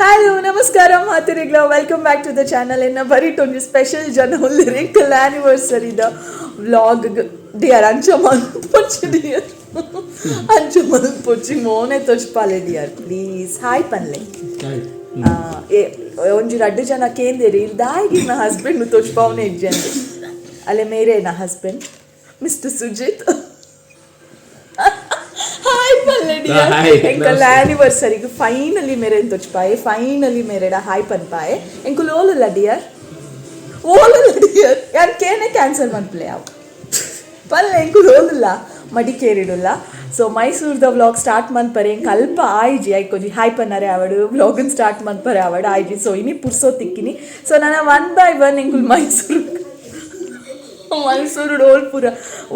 Hello, Namaskaram, Hatirigla. Welcome back to the channel. In a very special Janol lyrical anniversary the vlog. Dear Anchaman Pochi dear. Anchaman Pochi Mone Thojapadhe dear. Please. Hi Panle. Onji Raddu Jana Kendiri. Daigi my husband nu Thojapadhe Ejjandi. Ale mere na husband. Mr. Sujit. Hi Panle dear. Enkal anniversary ku finally mere Thojapadhe. Finally mere da hi pan pae. Enkul olula dear. Olula dear. Yan kene cancel man play out. Panle enkul olula. Madikeridulla. So Mysuru the vlog start month pare kalpa aiji ai koji hi panare avadu vlog start month pare avadu aiji so ini purso tikkini so nana one by one enkul Mysuru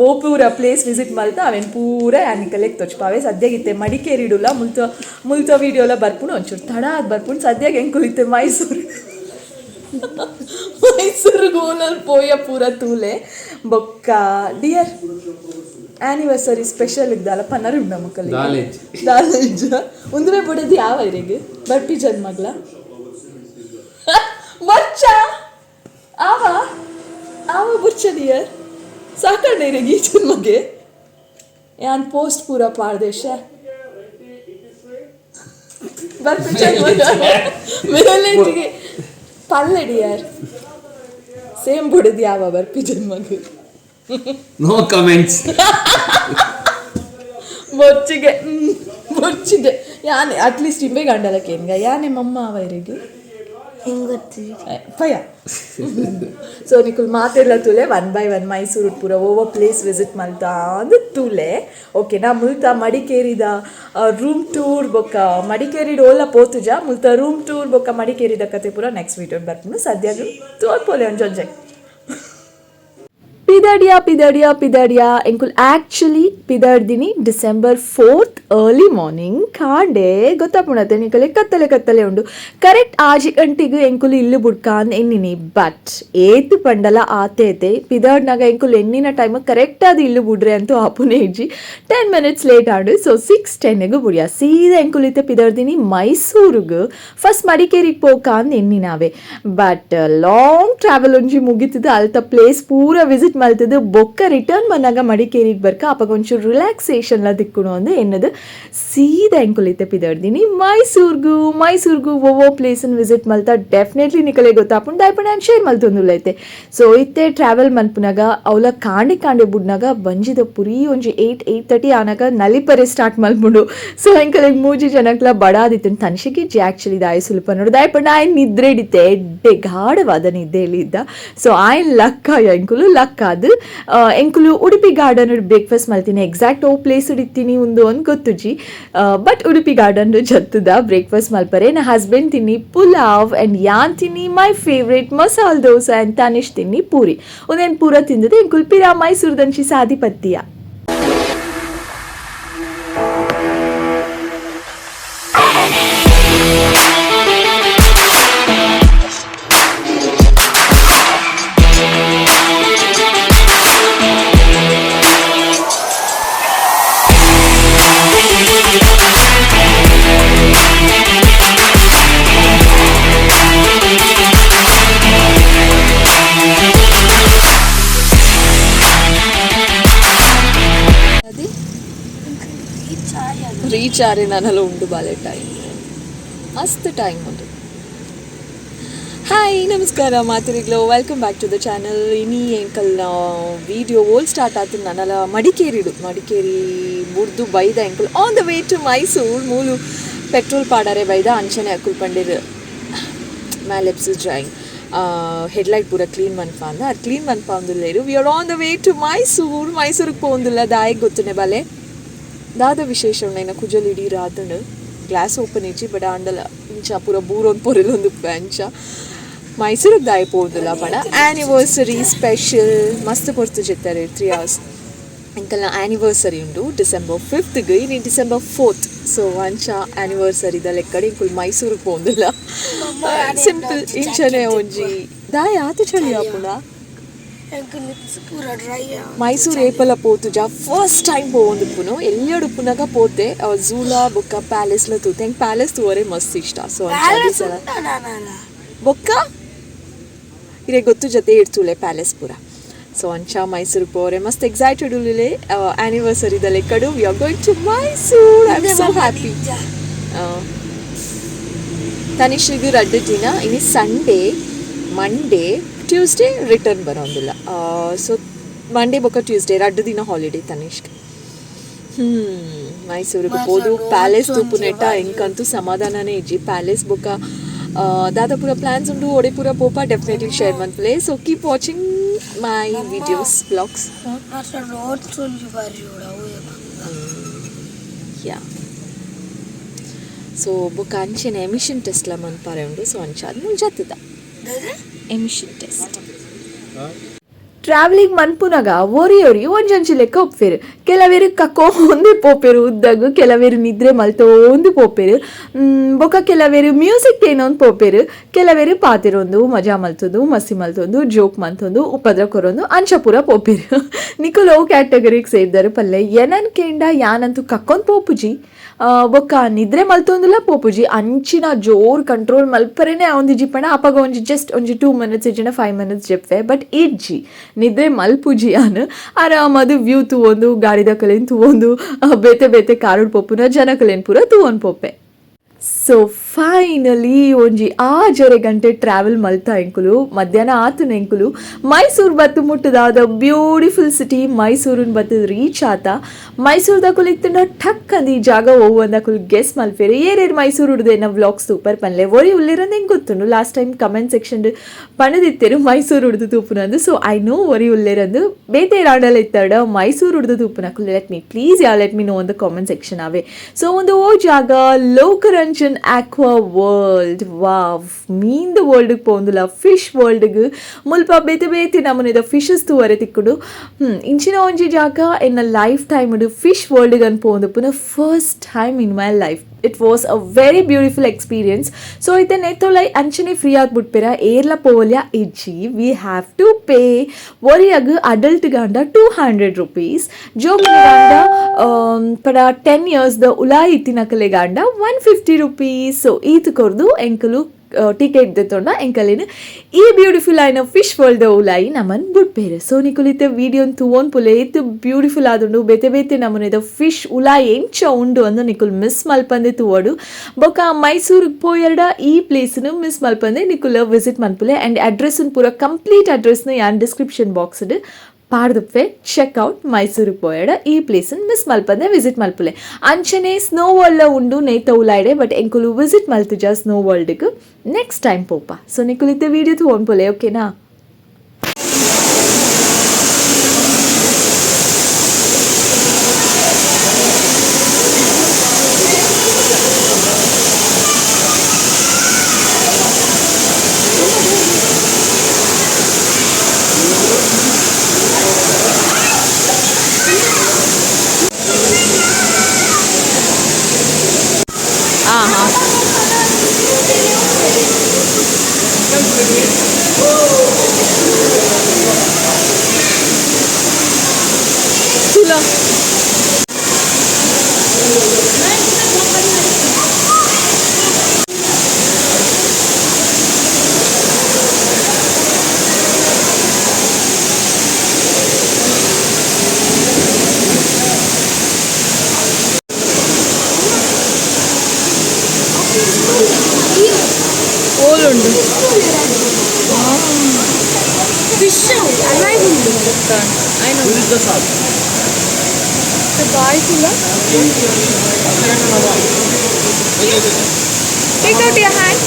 all pura place visit malta aven pura anikale Thojapadhe sadyagite Madikeridulla multa video la barpunu onchur tada barpunu sadyage enkul Mysuru golal poya pura thoole bokka dear anniversary special ಇದ್ದಲ್ಲ ಪನ್ನರು ಉಂಡ ಮಕ್ಕಳಿಗೆ ದಾಲೇಜ್ ಉಂದ್ರೆ ಬಡದಿ ಯಾವ ಇರೆಗೆ ಬರ್ಪಿ ಜನ್ಮಗ್ಲ ಬರ್ಚ ಆವ ಬರ್ಚ dear ಸಾಕಂಡೆ ಇರೆಗೆ ಈ ಜನ್ಮಗೆ ಯಾನ್ post ಪೂರ ಪಾರ್ದೇಶ ಬರ್ಪಿ ಜನ್ಮಗ ಮೇಲೆಟಿಗೆ ಪಲ್ಲೆ dear same ಬಡದಿ ಯಾವ ಬರ್ಪಿ ಜನ್ಮಗೆ No comments. ಬೊಚ್ಚಿಗೆ ಯಾನೆ ಅಟ್ಲೀಸ್ಟ್ ಇಂಬೆ ಗಂಡಲಕ್ಕೆ ಏನ್ಗ ಯಾನೆ ಮಮ್ಮ ಅವರಿಗೆ ಭಯ ಸೊ ನಿಕುಲ್ ಮಾತೆಲ್ಲ ತುಲೆ ಒನ್ ಬೈ ಒನ್ ಮೈಸೂರು ಪೂರ ಓವರ್ ಪ್ಲೇಸ್ ವಿಸಿಟ್ ಮಾಡ್ತಾ ಅದು ತುಲೆ ಓಕೆ ನಾ ಮುಲ್ತ ಮಡಿಕೇರಿದ ರೂಮ್ ಟೂರ್ ಬೊಕ್ಕ ಮಡಿಕೇರಿದ ಓಲ ಪೋತುಜ ಮುಲ್ತ ರೂಮ್ ಟೂರ್ ಬೊಕ್ಕ ಮಡಿಕೇರಿದ ಕತೆ ಪೂರ ನೆಕ್ಸ್ಟ್ ವೀಡಿಯೋ ಬರ್ತೀನಿ ಸದ್ಯ ತೋರ್ಪೋಲೆ ಒಂಜೊಂಜೆ Pidadiya enkul actually pidardini December 4th early morning kaande gottapunate nikale kattale undu correct 6 gantigu enkul illu budkan ennini but 8th pandala aatete pidadnaga enkul ennina time correct adi illu budre antu apuneji 10 minutes late andu so 6:10 gu budiya seeda enkul ite pidardini Mysuru gu first Madikeri pokan enninave but long travel onji mugitide alta place pura visit maltadu bokka return managa Madikeriga barka appa konchu relaxation la dikkunu ande ennadu seeda enkulite pidardini Mysurugu ovo place and visit malta definitely nikale gottapun daipan and share maltondula aite so itte travel manpunaga avla kaande budnaga banjida puri onji 8:30 anaga nalipare start malpundu so enkale mooji janakla badaditun tanshiki actually dai sulpanodu daipan I nidre edite edde gaadavada nidde idda so I lakka enkulu lakka ಎಂಕುಲು Udupi garden breakfast ಮಾಡ್ತೀನಿ exact ಓ place ಇಡ್ತೀನಿ ಒಂದು ಗೊತ್ತುಜಿ but Udupi garden ಜತ್ತದ breakfast ಮಲ್ಪರೆ ನಾ husband ತಿನ್ನಿ pulao and ಯಾನ್ ತಿನ್ನಿ my favourite masala dosa and Tanish ತಿನ್ನಿ ಪೂರಿ ಒಂದೇನು ಪೂರ ತಿಂದಿದೆ ಎಂಕುಲ್ ಪಿರಾ ಮೈಸೂರು ದಂಚಿ ಸಾದಿ ಪತ್ತಿಯ ರೀಚ್ ಆರೆ ನಾನೆಲ್ಲ ಉಂಡು ಬಾಲೆ ಟೈಮ್ ಮಸ್ತ್ ಟೈಮ್ ಉಂಟು ಹಾಯ್ ನಮಸ್ಕಾರ ಮಾತಿರಿಗ್ಲೋ welcome back to the channel ಇನಿ ಎಂಕಲ್ ವಿಡಿಯೋ ಓಲ್ ಸ್ಟಾರ್ಟ್ ಆಯ್ತು ನಾನೆಲ್ಲ ಮಡಿಕೇರಿ ಬುಡ್ದು ಬೈದ ಎಂಕಲ್ on the way to Mysuru ಮೂಲು ಪೆಟ್ರೋಲ್ ಪಾಡಾರೆ ಬೈದ ಅಂಚನೆ ಅಕ್ಕುಲ್ಪಂಡಿರು ಮ್ಯಾಲೆಪ್ಸ್ ಡ್ರಾಯಿಂಗ್ ಹೆಡ್ಲೈಟ್ ಪೂರ ಕ್ಲೀನ್ ಮನ್ಪ ಅಂದ ಅದು ಕ್ಲೀನ್ ಮನ್ಪ ಅಂದುಲ್ಲೇರು we are on the way to ಮೈಸೂರಿಗೆ ಪೋಂದಿಲ್ಲ ದಾಯಿಗೆ ಗೊತ್ತನೆ ಬಲೆ ದಾದ ವಿಶೇಷ ಉಂಡ ಕುಜಲ್ ಇಡೀ ರಾತಂಡು ಗ್ಲಾಸ್ ಓಪನ್ ಇಚ್ಚಿ ಬಟ್ ಆಂಡಲ ಇಂಚ ಪೂರ ಬೂರೊಂದು ಪೊರೆಲೊಂದು ಅಂಚ ಮೈಸೂರಿಗೆ ದಾಯಿ ಪೋದಿಲ್ಲ ಪಣ ಆ್ಯನಿವರ್ಸರಿ ಸ್ಪೆಷಲ್ ಮಸ್ತ್ ಪೊರ್ತು ಜೆತ್ತಾರೆ 3 hours ಎಂಕಲ್ನ ಆ್ಯನಿವರ್ಸರಿ ಉಂಡು December 5th ಇನಿ December 4th ಸೊ ಅಂಚ ಆ್ಯನಿವರ್ಸರಿದ ಲೆಕ್ಕಡೆ ಇಂಕುಲ್ ಮೈಸೂರಿಗೆ ಪೋದಿಲ್ಲ ಸಿಂಪಲ್ ಇಂಚನೆ ಒಂಜಿ ದಾಯಿ ಆತ ಚಳಿ ಆಪುಣ ಮೈಸೂರು ಏಪಲ ಪೋತುಜ ಫಸ್ಟ್ ಟೈಮ್ ಪೋವೊಂದುಪ್ಪುನು ಎಲ್ಲ್ಯಡು ಉಪ್ಪುನಗ ಪೋತೆ ಝೂಲಾ ಬೊಕ್ಕ ಪ್ಯಾಲೇಸ್ಲ ತೂತೆ ಹೆಂಗೆ ಪ್ಯಾಲೇಸ್ ತೂವರೆ ಮಸ್ತ್ ಇಷ್ಟ ಸೊ ಬೊಕ್ಕ ಇರೇ ಗೊತ್ತು ಜೊತೆ ಇಡ್ತುಲೆ ಪ್ಯಾಲೇಸ್ ಪೂರ ಸೊ ಅಂಚ ಮೈಸೂರು ಪೋರೆ ಮಸ್ತ್ ಎಕ್ಸೈಟೆಡ್ ಉಳ್ಳಿಲೆ ಆ್ಯನಿವರ್ಸರಿದಲೆ ಕಡು we are going to Mysuru I am so happy ತನಿಷ್ಗೆ ರಡ್ಡು ದಿನ ಇನ್ನು ಸಂಡೇ ಮಂಡೇ ಟ್ಯೂಸ್ಡೇ ರಿಟರ್ನ್ ಬರೋದಿಲ್ಲ ಸೊ ಮಂಡೇ ಬೊಕ್ಕ ಟ್ಯೂಸ್ಡೇ ರಡ್ಡು ದಿನ ಹಾಲಿಡೇ ತನಿಷ್ಗೆ ಮೈಸೂರಿಗೆ ಹೋದು ಪ್ಯಾಲೇಸ್ ತೂಪುನೆಟ ಎಂಕಂತೂ ಸಮಾಧಾನನೇ ಇಜ್ಜಿ ಪ್ಯಾಲೇಸ್ ಬೊಕ್ಕ ದಾದಾಪುರ ಪ್ಲಾನ್ಸ್ ಉಂಡು ಒಡೆಪುರ ಪೋಪ ಡೆಫಿನೆಟ್ಲಿ ಶೇರ್ ಮನ್ಪುಲೆ so keep watching my videos blogs yeah so ಬೊಕ್ಕ ಅಂಚೆನೆ ಎಮಿಷನ್ ಟೆಸ್ಟ್ಲ ಮನ್ಪಾರೆ ಉಂಡು ಸೊ ಅಂಚ ಅದು ಮುಂಜಾತದ ಎಮಿಷನ್ ಟೆಸ್ಟ್ ಟ್ರಾವೆಲಿಂಗ್ ಮನ್ಪುನಗ ಒರಿ ಒಂಜೊಂಜಿ ಲೆಕ್ಕ ಒಪ್ಪೇರು ಕೆಲವೇರು ಕಕ್ಕೊಂದು ಪೋಪೇರು ಉದ್ದಗು ಕೆಲವೇರು ನಿದ್ರೆ ಮಲ್ತೋಂದು ಪೋಪೇರು ಬೊಕ್ಕ ಕೆಲವೇರು ಮ್ಯೂಸಿಕ್ ಏನೊಂದು ಪೋಪೇರು ಕೆಲವೇರು ಪಾತಿರೊಂದು ಮಜಾ ಮಲ್ತೊಂದು ಮಸ್ತಿ ಮಲ್ತೊಂದು ಜೋಕ್ ಮಂತೊಂದು ಉಪದ್ರ ಕೊರೊಂದು ಅಂಚಪುರ ಪೋಪೇರು ನಿಖುಲ್ ಓ ಕ್ಯಾಟಗರಿಗೆ ಸೇರಿದರು ಪಲ್ಲೆ ಏನನ್ ಕೇಂಡ ಯಾನಂತೂ ಕಕ್ಕೊಂದು ಪೋಪುಜಿ ಬೊಕ್ಕ ನಿದ್ರೆ ಮಲ್ತೊಂದುಲ ಪೋಪುಜಿ ಅಂಚಿನ ಜೋರ್ ಕಂಟ್ರೋಲ್ ಮಲ್ಪರೇನೆ ಒಂದಿಜಿ ಪಣ ಅಪಗ ಒಂಜಿ ಜಸ್ಟ್ ಒಂಜಿ 2 minutes ಇಜ್ಜಿನ 5 minutes ಜೆಪ್ಪೆ ಬಟ್ ಇಜ್ಜಿ ನಿದ್ರೆ ಮಲ್ಪುಜಿ ಆನ್ ಆರಾಮದು ವ್ಯೂ ತೂವೊಂದು ಗಾಡಿದ ಕಲೆನ್ ತೂವೊಂದು ಬೇತೆ ಬೇತೆ ಕಾರುಡ್ ಪೋಪುನ ಜನ ಕಲೆನ್ ಪೂರ ತೂವೊಂದು ಪೋಪೆ ಸೊ ಫೈನಲಿ ಒಂಜಿ 6 ಗಂಟೆ ಟ್ರಾವೆಲ್ ಮಲ್ತ ಎಂಕುಲು ಮಧ್ಯಾಹ್ನ ಆತನ ಎಂಕುಲು ಮೈಸೂರು ಬತ್ತು ಮುಟ್ಟದಾದ ಬ್ಯೂಟಿಫುಲ್ ಸಿಟಿ ಮೈಸೂರಿನ ಬತ್ತು ರೀಚ್ ಆತ ಮೈಸೂರ್ದ ಕುಲಿತನ ಠಕ್ ಅಂದಿ ಜಾಗ ಹೋಗುವಂದ ಕುಲ್ ಗೆಸ್ ಮಲ್ಪೇರಿ ಏರೇರು ಮೈಸೂರು ಹುಡ್ದೆ ನಾವು ವ್ಲಾಗ್ಸ್ ತೂಪರ್ ಪನ್ಲೆ ಒರಿ ಉಲ್ಲಿರಂದು ಹೆಂಗೆ ಗೊತ್ತುಂಡು ಲಾಸ್ಟ್ ಟೈಮ್ ಕಮೆಂಟ್ ಸೆಕ್ಷನ್ ಪಣದಿತ್ತೇರು ಮೈಸೂರು ಹುಡ್ದು ತೂಪುನಂದು ಸೊ ಐ ನೋ ಒರಿ ಉಲ್ಲಿರಂದು ಬೇತೆ ರಾಡಲ್ ಇತ್ತಾಡ ಮೈಸೂರು ಹುಡ್ದು ತೂಪುನ ಕುಲ್ let me please let me know ಒಂದು ಕಾಮೆಂಟ್ ಸೆಕ್ಷನ್ ಆವೆ ಸೊ ಒಂದು ಓ ಜಾಗ Lokaranjan Aqua World. Wow, mean the world pondula fish world gu mulpa bete bete namunida fishes tuvare tikkudu inchina onji jaga in a lifetime udu fish world gan pondupuna first time in my life. It was a very beautiful experience. So ite netolai anchane free aag butpera airla povolya iji we have to pay wariyag adult ganda 200 rupees joke ganda pada 10 years the ulai itinakale ganda 150 rupees. So ಈತ್ ಕೊರ್ದು ಎಂಕಲು ticket ದೆತ್ತೊಂಡ ಎಂಕಲಿನ ಈ beautiful ಆಯ್ನ fish world ಉಲಾಯಿ ನಮನ್ ಬುಡ್ಪೇರೆ so ನಿಕುಲಿತ ವಿಡಿಯೋನ್ ತೂವೊನ್ ಪುಲೆ ಇತ್ತು ಬ್ಯೂಟಿಫುಲ್ ಆದುಂಡು ಬೇತೆ ಬೇತೆ ನಮೂನೆದ ಫಿಶ್ ಉಲಾಯಿ ಎಂಚ ಉಂಡು ಅಂದು ನಿಕುಲ್ ಮಿಸ್ ಮಲ್ಪಂದೆ ತೂವಡು ಬೊಕ ಮೈಸೂರಿಗೆ ಪೋಯರ್ಡ ಈ ಪ್ಲೇಸ್ನು ಮಿಸ್ ಮಲ್ಪಂದೆ ನಿಕುಲ ವಿಸಿಟ್ ಮನ್ಪುಲೆ ಆ್ಯಂಡ್ ಅಡ್ರೆಸ್ನ ಪೂರ ಕಂಪ್ಲೀಟ್ ಅಡ್ರೆಸ್ನ ಯಾನ್ ಡಿಸ್ಕ್ರಿಪ್ಷನ್ ಬಾಕ್ಸ್ಡ್ ಪಾಡ್ದುಪ್ಪೆ ಚೆಕ್ಔಟ್ ಮೈಸೂರಿಗೆ ಪೋಯಡ ಈ ಪ್ಲೇಸನ್ನು ಮಿಸ್ ಮಲ್ಪಂದೆ ವಿಸಿಟ್ ಮಲ್ಪುಲೆ ಅಂಚನೆ ಸ್ನೋ ವರ್ಲ್ಡ್ ಉಂಡು ನೇತ ಉಲಾಯ್ಡೆ ಬಟ್ ಎಂಕುಲು ವಿಸಿಟ್ ಮಲ್ತುಜ ಸ್ನೋ ವರ್ಲ್ಡ್ಗೆ ನೆಕ್ಸ್ಟ್ ಟೈಮ್ ಪೋಪ ಸೊ ನಿಕುಲಿದ್ದ ವಿಡಿಯೋ ತಗೊಂಡ್ಪುಲೆ ಓಕೆನಾ ഓലുണ്ട് ഫിഷ് അലൈവുണ്ട് ബായ്ക്കില്ല Take out your hand.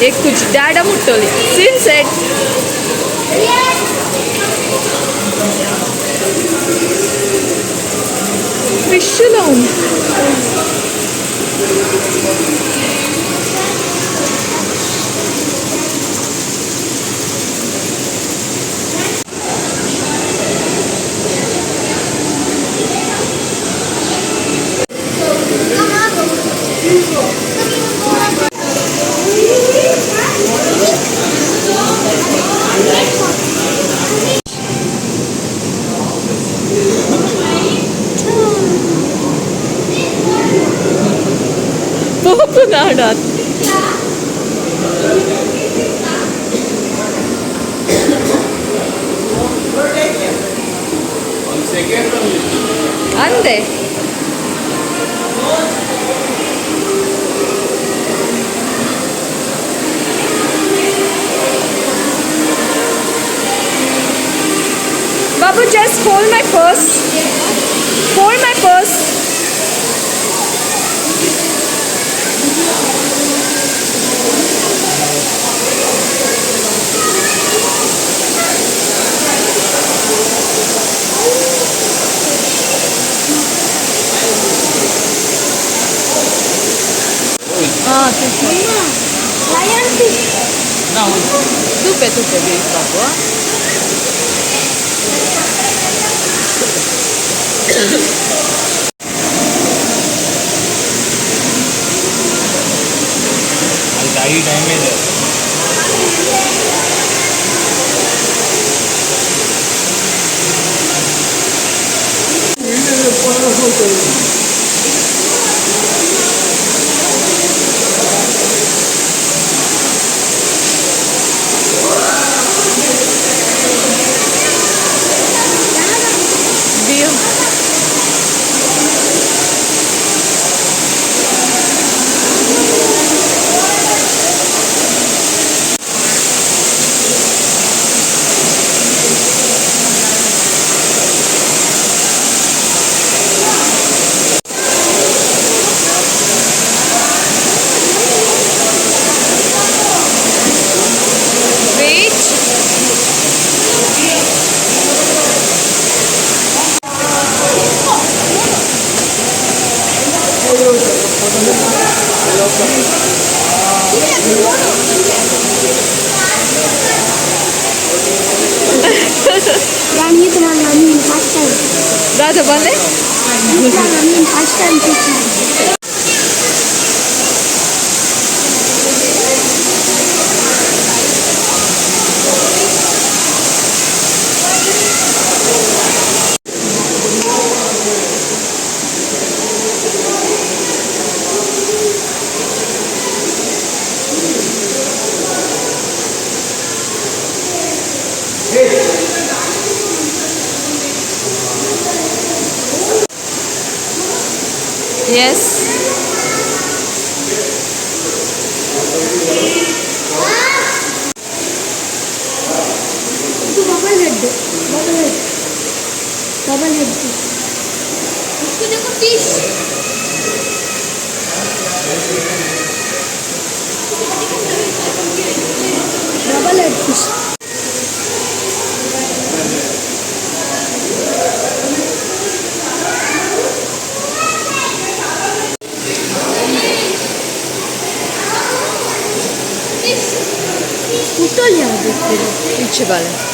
ఎక్కుచ్చు డాడా ముట్టోలి సీన్ సెట్ ఫిష్లో ఉంది పోపునాడా అంతే Babu, just hold my purse. Hold my purse. Tupe, Babu. అది టైమే లేదు Raja bande? First time teaching. Yes. Itu bubble head. Bubble head. इसको देखो fish. Bubble head fish. Ichi vale.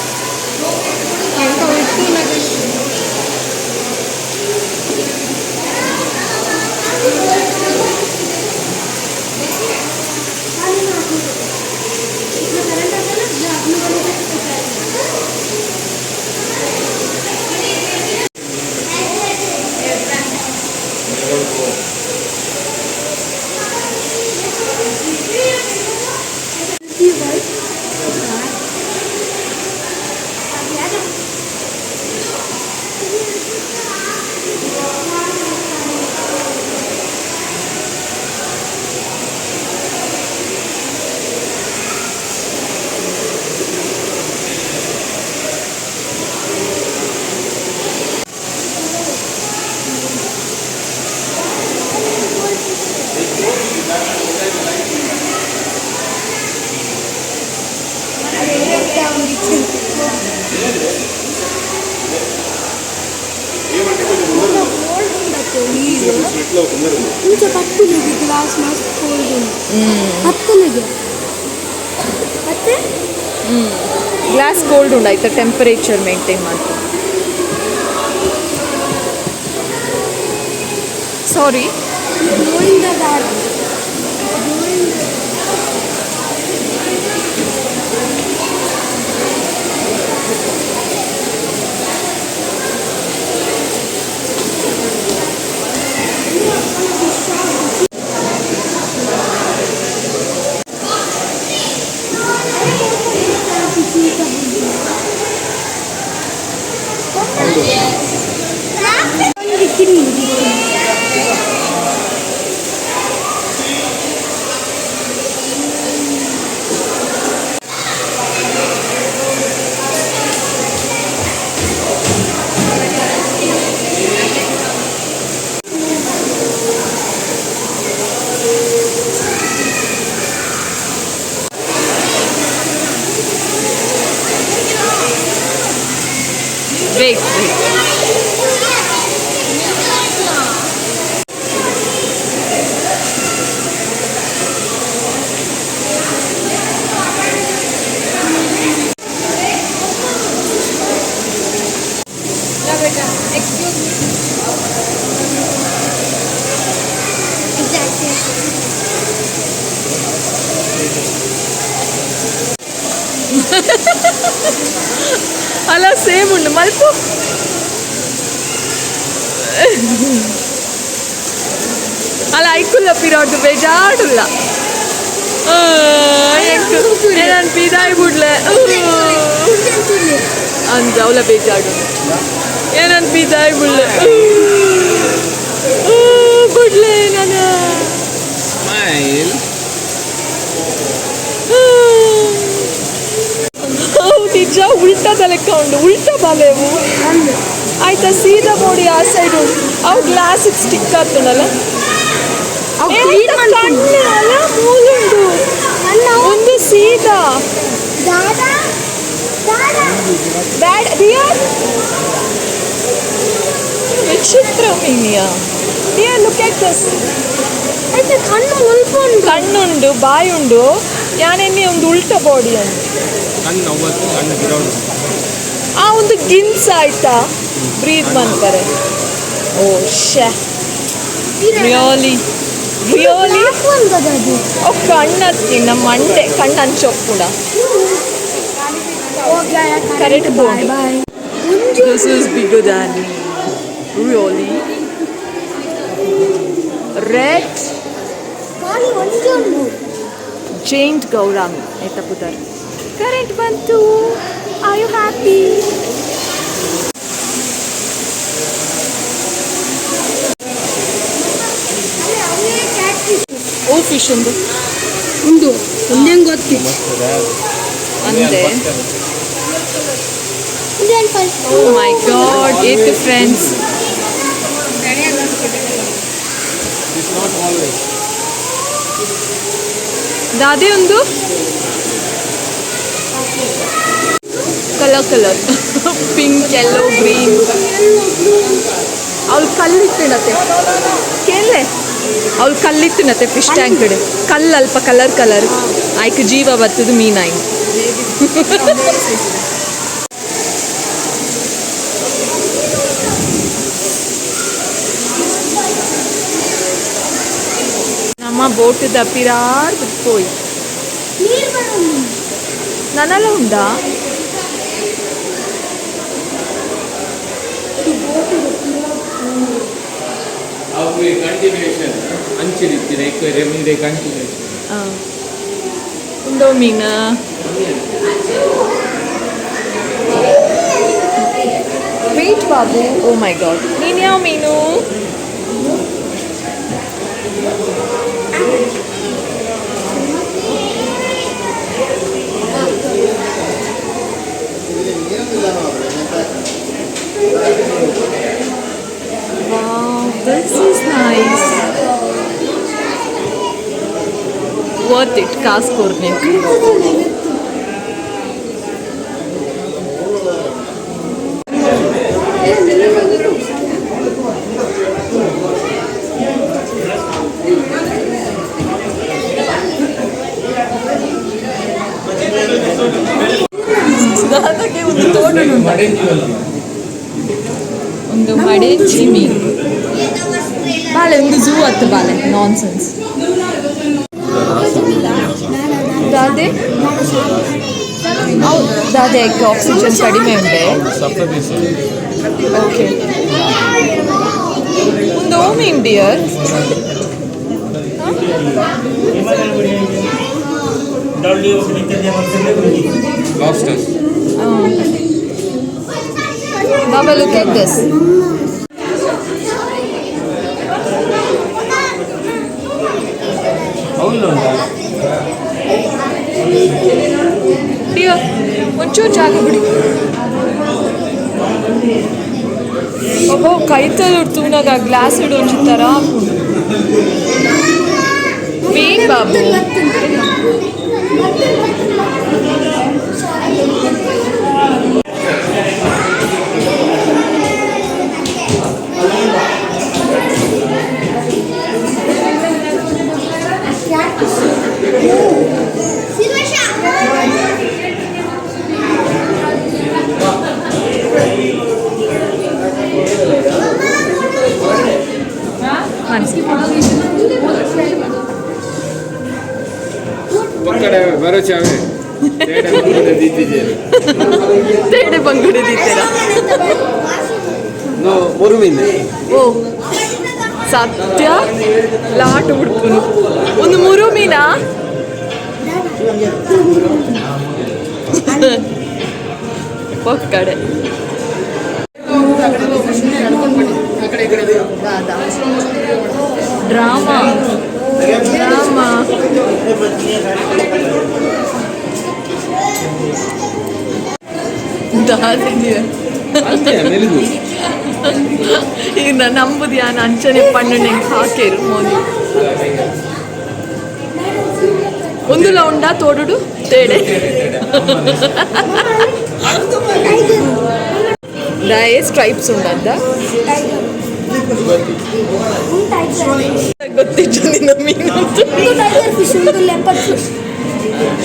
ಇಂಚ ಪತ್ತಿಲಿಗೆ ಗ್ಲಾಸ್ ಮಸ್ತ್ ಕೋಲ್ಡ್ ಹತ್ತಲಿಗೆ ಮತ್ತೆ ಗ್ಲಾಸ್ ಕೋಲ್ಡ್ ಉಂಡು ಆಯ್ತಾ ಟೆಂಪರೇಚರ್ ಮೇಂಟೈನ್ ಮಾಡ್ತಾರೆ. ಸಾರಿ ಗೋವಿಂದ ದಾರಿ wait. excuse me ಅಲ್ಲ ಸೇಮ್ ಉಂಡು ಮಲ್ಪು. ಅಲ್ಲ ಐಕುಲ್ಲ ಪಿರಾಡು ಬೇಜಾಡುಲ್ಲ ನಾನು ಪಿದಾಯಿ ಬಿಡ್ಲೆ ಅಂದ ಅವಳ ಬೇಜಾಡು ಏನಂತ ಪಿದಾಯಿ ಬಿಡ್ಲೆ ಬಿಡ್ಲೆ ನಾನು ನಿಜ ಉಲ್ಟದ ಲೆಕ್ಕ ಉಂಡು ಉಲ್ಟ ಬಾಲೆವು ಆಯ್ತಾ ಸೀದಾ ನೋಡಿ ಆ ಸೈಡ್ ಉಂಟು ಅವು ಗ್ಲಾಸಿಗೆ ಸ್ಟಿಕ್ ಆಗ್ತದಲ್ಲ ಕಣ್ಣು ಅಲ್ಲ ಮೂಲುಂಡು ಒಂದು ಸೀದಾ ಬ್ಯಾಡ್ ರಿಯಲ್ ವಿಚಿತ್ರ ಮೀನಿಯಾ ರಿಯಲ್ ಲುಕ್ ಎಟ್ ದಿಸ್ ಆಯ್ತಾ ಕಣ್ಣು ಸ್ವಲ್ಪ ಕಣ್ಣುಂಡು ಬಾಯಿ ಉಂಡು ಯಾನೆನ್ನೆ ಒಂದು ಉಲ್ಟ ಬಾಡಿ ಅಂತ ಆ ಒಂದು ಗಿನ್ಸ್ ಆಯ್ತಾ ಬ್ರೀತ್ ಮಾಡ್ತಾರೆ. ಓ ಶೇ ರಿಯಲಿ ರಿಯಲಿ ಕಣ್ಣತ್ತಿ ನಮ್ಮ ಮಂಡೆ ಕಣ್ಣು ಹಂಚೊಪ್ಪುಡ ಕರೆಕ್ಟ್ ಬೋನ್ this is bigger than me really red giant gourami ಆಯ್ತಾ ಪುದರ್ ಕರೆಂಟ್ ಬಂತು. Are you happy? Oh fish ಉಂಡು ಉಂಡು ಒಂದೇ ಗೊತ್ತಿ ಅಂದೆ. ಓ ಮೈ ಗಾಡ್ ಏಟ್ ಫ್ರೆಂಡ್ಸ್ ದಾದೆ ಒಂದು colour colour pink yellow green ಅವಳು ಕಲ್ಲಿತ್ತಿನತ್ತೆ ಕೇಳೆ ಅವಳು ಕಲ್ಲಿತ್ತಿನತ್ತೆ ಫಿಶ್ ಟ್ಯಾಂಕ್ ಕಡೆ ಕಲ್ಲು ಅಲ್ಪ ಕಲರ್ ಕಲರ್ ಆಯ್ಕೆ ಜೀವ ಬರ್ತದೆ ಮೀನಾಯಿ ನಮ್ಮ ಬೋಟ್ ದಪ್ಪಿರಾರ್ ಬಿಟ್ಕೋಯ್ ನನ್ನೆಲ್ಲ ಉಂಡಾ undo Meena wait Babu. O my god ನೀನು ಯಾವ ಮೀನು? Wow, this is nice. Worth it, ಕಾಸು ಕೊಡ್ಬೇಕು. ಒಂದು ಮಡೇಂಜಿ ಮೀನು ಬಾಳೆ ಒಂದು ಝೂ ಹತ್ತು ಬಾಳೆ ನಾನ್ ಸೆನ್ಸ್ ದಾದೆ ಹೌದು ದಾದೆ ಆಕ್ಸಿಜನ್ ಕಡಿಮೆ ಉಂಟೆ ಓಕೆ ಒಂದು ಓಮಿಂಗ್ dear Lobsters. Baba, look at this. Dear, ಒಂಚೂರು ಜಾಗ ಬಿಡಿ ಒಬ್ಬ ಕೈತಲ್ಲಿ ಉಡ್ತುನಾಗ ಗ್ಲಾಸ್ ಇಡು ಒಂಚು ಥರ ಮೇನ್ ಬಾಬು ತೇಡೆ ಬಂಗುಡೆ ದೀತೀರಾ ಓ ಸತ್ಯ ಲಾಟ್ ಹುಡ್ಕುನು ಒಂದು ಮುರು ಮೀನಾ ಕಡೆ ಡ್ರಾಮಾ ಡ್ರಾಮಾ ಈಗ ನಂಬುದು ಯಾನು ಅಂಚನೆ ಪಣ್ಣು ಹಾಕಿರು ಮೋದಿ ಒಂದುಲ ಉಂಡ ತೋಡುಡು ತೇಡೆ ಡಯೇ ಸ್ಟ್ರೈಪ್ಸ್ ಉಂಡದ್ದ ಗೊತ್ತಿತ್ತು ನಿನ್ನ ಮೀನು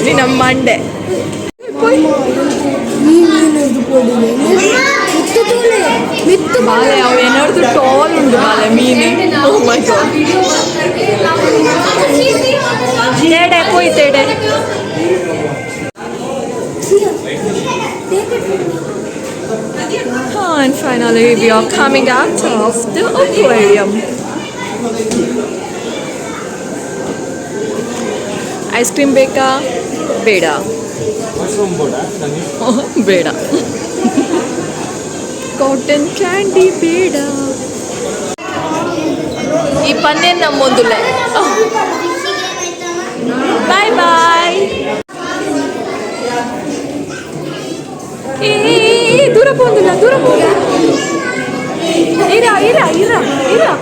ನಿನ್ನ ಮಂಡೆ ಮಿತ್ತು ಬಾಳೆ ಅವು ಏನಾದ್ರು ಟಾಲ್ ಉಂಟು ಬಾಳೆ ಮೀನು ತೇಡೆ ಪೋಯ್ ತೇಡೆ and finally we are coming out of the aquarium. Ice cream beka beda mushroom boda beda cotton candy beda ee panne nammondule bye bye ದೂರ ಹೋಗಿಲ್ಲ ದೂರ ಹೋಗಿ ಇರ ಇರ ಇರ ಇರ ಇರು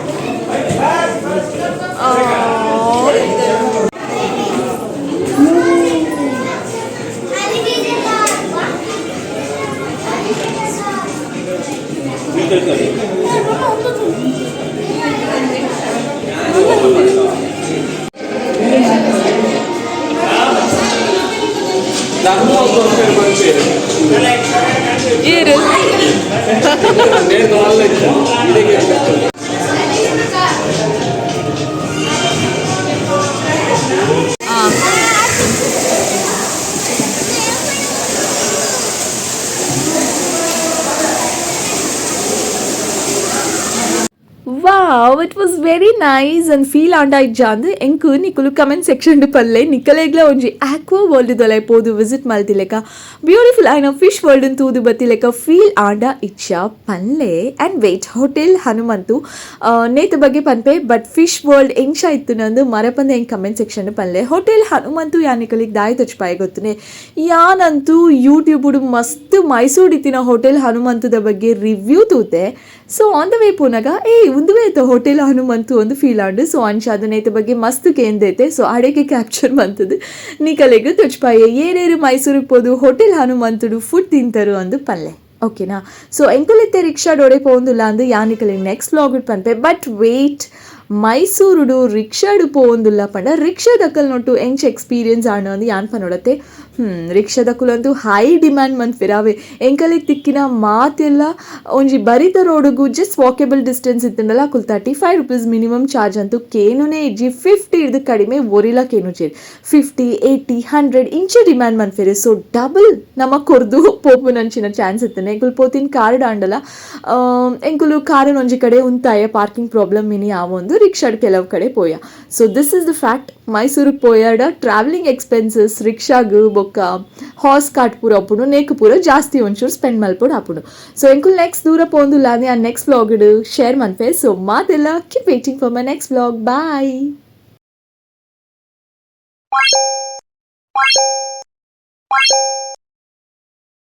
Wow, it was very nice and feel anda ijjande enku nikulu comment section du palle nikalegla onji aqua world dolai podu visit maltileka beautiful aina fish world tudu batileka feel anda icha palle and wait hotel hanumantu neta ಬಗ್ಗೆ ಪನ್ಪೆ but fish world ಎಂಗ್ಶಾ ಇತ್ತು ನಂದು ಮರಪಂದೆ ಎಂಗ್ comment section du palle hotel hanumantu ಯಾನಿಕಲಿಗ್ ದಾಯಿ ತಚ್ಪಾಯ ಗೊತ್ತನೆ ಯಾನಂತೂ ಯೂಟ್ಯೂಬ್ ಉಡು ಮಸ್ತ್ ಮೈಸೂರು ಇತ್ತಿನ ಹೋಟೆಲ್ ಹನುಮಂತದ ಬಗ್ಗೆ ರಿವ್ಯೂ ತೂತೆ ಸೊ ಆನ್ ದ ವೇ ಪೋನಾಗ ಉಂದುವೆ ಐತೆ ಹೋಟೆಲ್ ಹನುಮಂತು ಒಂದು ಫೀಲ್ ಆಂಡು ಸೊ ಅನ್ಶಾದನೈತೆ ಬಗ್ಗೆ ಮಸ್ತ್ ಕೇಂದೈತೆ ಸೊ ಅಡೆಗೆ ಕ್ಯಾಪ್ಚರ್ ಮಂತದ್ದು ನಿಕಲೆಗೂ ತುಚ್ಪಾಯ ಏನೇರು ಮೈಸೂರಿಗೆ ಪೋದು ಹೋಟೆಲ್ ಹನುಮಂತುಡು ಫುಡ್ ತಿಂತರು ಅಂದು ಪಲ್ಲೆ ಓಕೆನಾ ಸೊ ಎಂಕುಲೆತ್ತೆ ರಿಕ್ಷಾ ಡೋಡೆ ಪೋಂದುಲ್ಲ ಅಂದು ಯಾನಿಕಲಿಗೆ ನೆಕ್ಸ್ಟ್ ವ್ಲಾಗ್ ಪನ್ಪೆ ಬಟ್ ವೇಟ್ ಮೈಸೂರುಡು ರಿಕ್ಷಾಡು ಪೋಂದುಲ್ಲ ಪಂಡ ರಿಕ್ಷಾ ದಕ್ಕಲ್ ನೋಟು ಎಂಚ್ ಎಕ್ಸ್ಪೀರಿಯನ್ಸ್ ಆಣ ಅಂದು ಯಾನ್ ಪನೋಡತ್ತೆ ರಿಕ್ಷಾದಕುಲಂತೂ ಹೈ ಡಿಮ್ಯಾಂಡ್ ಮನ್ಫಿರಾವೆ ಎಂಕಲಿಗೆ ತಿಕ್ಕಿನ ಮಾತೆಲ್ಲ ಒಂಜಿ ಬರಿತ ರೋಡುಗು ಜಸ್ಟ್ ವಾಕೇಬಲ್ ಡಿಸ್ಟೆನ್ಸ್ ಇತ್ತಂಡಲ್ಲ ಅಕುಲ್ ₹35 ಮಿನಿಮಮ್ ಚಾರ್ಜ್ ಅಂತೂ ಕೇನುನೇ ಇಜ್ಜಿ 50 ಇಡ್ದು ಕಡಿಮೆ ಒರಿಲ ಕೇನು ಚೇರಿ 50, 80, 100 ಇಂಚೆ ಡಿಮ್ಯಾಂಡ್ ಮನ್ಫಿರೆ ಸೊ ಡಬಲ್ ನಮ್ಮ ಕೊರ್ದು ಪೋಪು ನಂಚಿನ ಚಾನ್ಸ್ ಇತ್ತನೆ ಎಂಕುಲು ಪೋತಿನ ಕಾರ್ ಆಂಡಲ ಎಂಕುಲು ಕಾರನ್ ಒಂಜಿ ಕಡೆ ಉಂತಾಯ ಪಾರ್ಕಿಂಗ್ ಪ್ರಾಬ್ಲಮ್ ಮಿನಿ ಆವೊಂದು ರಿಕ್ಷಾಡ್ ಕೆಲವು ಕಡೆ ಪೋಯ so this is the fact ಮೈಸೂರಿಗೆ ಪೋಯಾಡ ಟ್ರಾವೆಲಿಂಗ್ ಎಕ್ಸ್ಪೆನ್ಸಸ್ ರಿಕ್ಷಾಗು ಬೊಕ್ಕ ಹಾರ್ಸ್ ಕಾರ್ಟ್ ಪೂರ ಅಪ್ಪುಡು ನೇಕು ಪೂರ ಜಾಸ್ತಿ ಒಂಚೂರು ಸ್ಪೆಂಡ್ ಮಲ್ಪುಡು ಆಪುಡು ಸೊ ಎಂಕುಲ್ ನೆಕ್ಸ್ಟ್ ದೂರ ಪೋಂದುಲ್ಲ ಆ ನೆಕ್ಸ್ಟ್ ವ್ಲಾಗ್ ಶೇರ್ ಮನ್ಪೆ ಸೊ ಮಾತೆಲ್ಲ keep waiting for my next vlog bye.